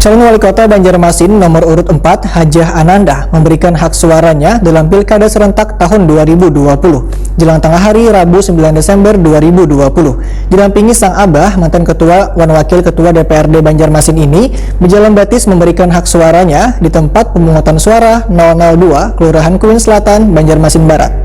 Calon Wali Kota Banjarmasin nomor urut 4, Hajah Ananda, memberikan hak suaranya dalam Pilkada serentak tahun 2020. Jelang tengah hari Rabu 9 Desember 2020. Didampingi sang abah, mantan ketua dan wakil ketua DPRD Banjarmasin ini berjalan batis memberikan hak suaranya di tempat pemungutan suara 002, Kelurahan Kuin Selatan, Banjarmasin Barat.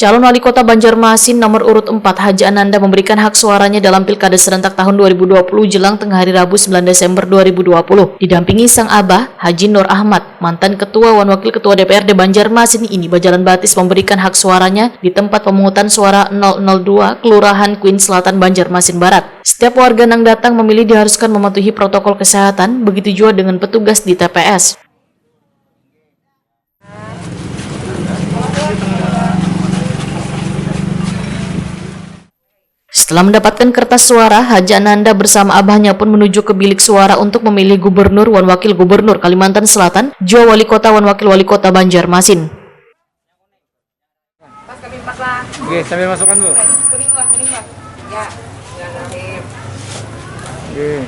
Calon Wali Kota Banjarmasin nomor urut 4 Hajah Ananda memberikan hak suaranya dalam Pilkada serentak tahun 2020 jelang tengah hari Rabu 9 Desember 2020. Didampingi sang abah, Haji Nur Ahmad, mantan ketua dan wakil ketua DPRD Banjarmasin ini berjalan batis memberikan hak suaranya di tempat pemungutan suara 002 Kelurahan Kuin Selatan, Banjarmasin Barat. Setiap warga yang datang memilih diharuskan mematuhi protokol kesehatan, begitu juga dengan petugas di TPS. Setelah mendapatkan kertas suara, Hajah Ananda bersama abahnya pun menuju ke bilik suara untuk memilih gubernur dan wakil gubernur Kalimantan Selatan, juga wali kota dan wakil wali kota Banjarmasin. Pas kami empat lah. Oke, sambil masukkan Bu. Kuning lah. Ya, bismillahirrahmanirrahim. Oke.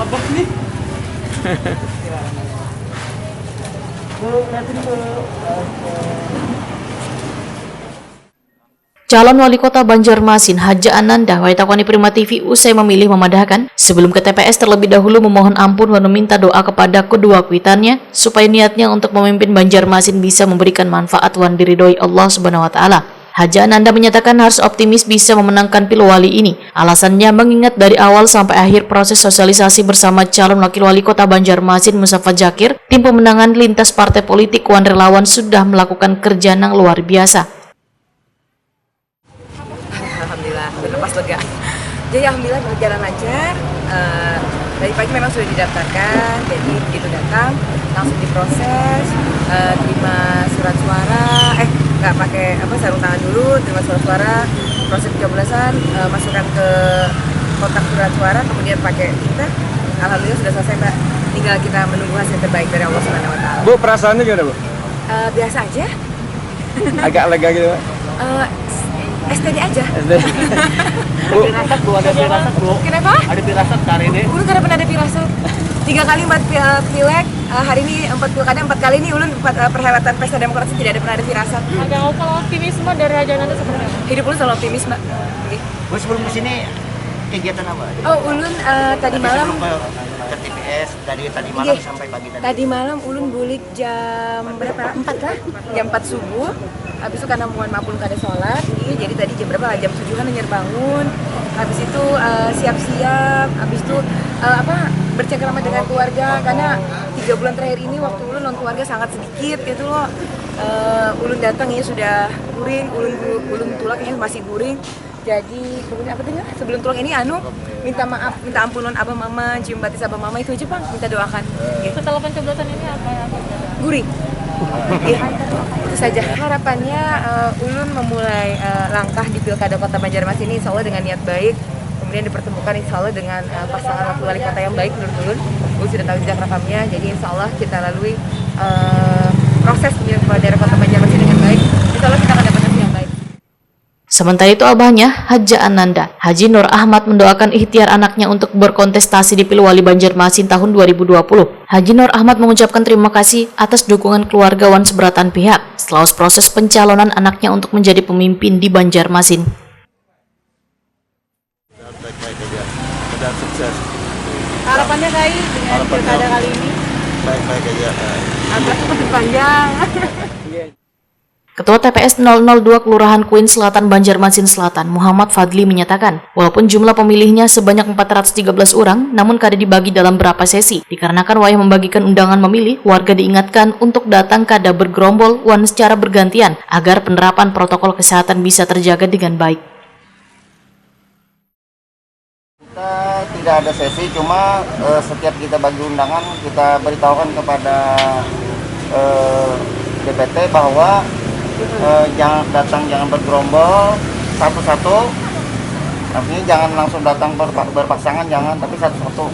Abah nih. Calon wali kota Banjarmasin, Hajah Ananda, Waitakoni Prima TV, usai memilih memadahkan sebelum ke TPS terlebih dahulu memohon ampun dan meminta doa kepada kedua kuitannya supaya niatnya untuk memimpin Banjarmasin bisa memberikan manfaat dan diridhoi Allah Subhanahu wa taala. Hajah Ananda menyatakan harus optimis bisa memenangkan Pilwali ini. Alasannya mengingat dari awal sampai akhir proses sosialisasi bersama calon wakil wali kota Banjarmasin Mustafa Jakir, tim pemenangan lintas partai politik wan relawan sudah melakukan kerja yang luar biasa. Alhamdulillah, lepas lega. Jadi alhamdulillah berjalan lancar. Dari pagi memang sudah didaftarkan, jadi begitu datang langsung diproses, terima surat suara, nggak pakai sarung tangan dulu, terima surat suara, proses pencoblosan, masukkan ke kotak surat suara, kemudian pakai tinta. Alhamdulillah sudah selesai Mbak. Tinggal kita menunggu hasil terbaik dari Allah Subhanahu wa taala. Bu, perasaannya gimana Bu? Biasa aja. Agak lega gitu Pak? STD aja. Bu, Ada firasat Bu. Kenapa? Ada firasat hari ini. Ulun karena pernah ada firasat 3 kali 4 pileg, hari ini 4 pilkada 4 kali ini ulun perhelatan pesta demokrasi tidak ada pernah ada firasat. Ada kalau optimisme dari Hajah Ananda seperti apa? Hidup ulun selalu optimis Mbak. Bu, sebelum kesini kegiatan apa? Oh ulun tadi malam Ke TPS tadi malam sampai pagi tadi. Tadi malam ulun bulik jam berapa? 4 lah? Jam 4 subuh. Habis itu karena mohon maaf ulun kada sholat, jadi tadi jam berapa? Jam 7-an hanya bangun. Habis itu siap-siap, habis itu bercengkrama dengan keluarga karena 3 bulan terakhir ini waktu ulun non keluarga sangat sedikit gitu loh. Ulun datang ya sudah guring, ulun tulaknya masih guring. Jadi kemudian sebelum tulang ini minta maaf, minta ampunan abah mama, cium batis abah mama, itu aja Bang, minta doakan. Setelah pencoblosan ini apa? Gurih. Iya, itu saja. Harapannya ulun memulai langkah di Pilkada Kota Banjarmasin ini insya Allah dengan niat baik, kemudian dipertemukan insya Allah dengan pasangan wakil wali kota yang baik menurut ulun. Ulun sudah tahu jejak rekamnya, jadi insya Allah kita lalui proses pemilihan kepala daerah Kota Banjarmasin dengan baik. Insya Allah kita akan dapat hasil yang baik. Sementara itu abahnya, Hajah Ananda, Haji Nur Ahmad mendoakan ikhtiar anaknya untuk berkontestasi di Pilwali Banjarmasin tahun 2020. Haji Nur Ahmad mengucapkan terima kasih atas dukungan keluarga wan seberatan pihak setelah proses pencalonan anaknya untuk menjadi pemimpin di Banjarmasin. baik-baik aja. Dan sukses. Harapannya Kai dengan pilkada kali ini? Baik-baik aja. Panjang. Ketua TPS 002 Kelurahan Kuin Selatan, Banjarmasin Selatan, Muhammad Fadli menyatakan, walaupun jumlah pemilihnya sebanyak 413 orang, namun kada dibagi dalam berapa sesi. Dikarenakan wayah membagikan undangan memilih, warga diingatkan untuk datang kada bergerombol wan secara bergantian, agar penerapan protokol kesehatan bisa terjaga dengan baik. Kita tidak ada sesi, cuma setiap kita bagi undangan kita beritahukan kepada DPT bahwa jangan datang, jangan bergerombol satu-satu, artinya jangan langsung datang berpasangan, jangan, tapi satu-satu.